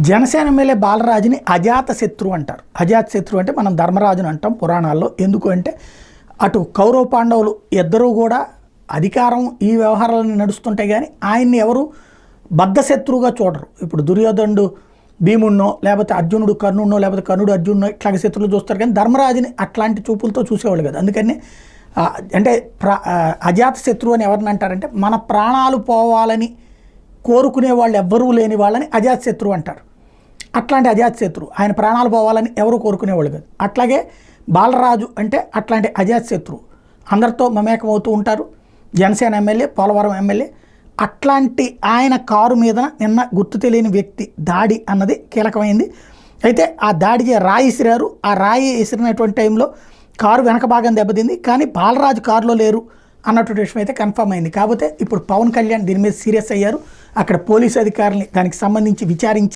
Janasena MLA బాలరాజుని అజాత శత్రువు అంటారు. అజాత శత్రువు అంటే మనం ధర్మరాజుని అంటాం పురాణాల్లో. ఎందుకు అంటే అటు కౌరవ పాండవులు ఇద్దరూ కూడా అధికారం ఈ వ్యవహారాలను నడుస్తుంటాయి, కానీ ఆయన్ని ఎవరు బద్ధశత్రువుగా చూడరు. ఇప్పుడు దుర్యోధనుడు భీముడినో, లేకపోతే అర్జునుడు కర్ణుడినో, లేకపోతే కర్ణుడు అర్జునుడో ఇట్లాగే శత్రువులు చూస్తారు, కానీ ధర్మరాజుని అట్లాంటి చూపులతో చూసేవాళ్ళు కదా. అందుకని అంటే అజాత శత్రువు అని ఎవరిని అంటారంటే మన ప్రాణాలు పోవాలని కోరుకునే వాళ్ళు ఎవ్వరూ లేని వాళ్ళని అజాత శత్రువు అంటారు. అట్లాంటి అజాత శత్రువు, ఆయన ప్రాణాలు పోవాలని ఎవరు కోరుకునేవాళ్ళు కాదు. అట్లాగే బాలరాజు అంటే అట్లాంటి అజాత శత్రువు, అందరితో మమేకం అవుతూ ఉంటారు. Janasena MLA, Polavaram MLA. అట్లాంటి ఆయన కారు మీద నిన్న గుర్తు తెలియని వ్యక్తి దాడి అన్నది కీలకమైంది. అయితే ఆ దాడికి రాయి విసిరారు. ఆ రాయి విసిరినటువంటి టైంలో కారు వెనక భాగం దెబ్బతింది, కానీ బాలరాజు కారులో లేరు అన్నటువంటి విషయం అయితే కన్ఫర్మ్ అయింది. కాకపోతే ఇప్పుడు పవన్ కళ్యాణ్ దీని మీద సీరియస్ అయ్యారు. అక్కడ పోలీసు అధికారులని దానికి సంబంధించి విచారించి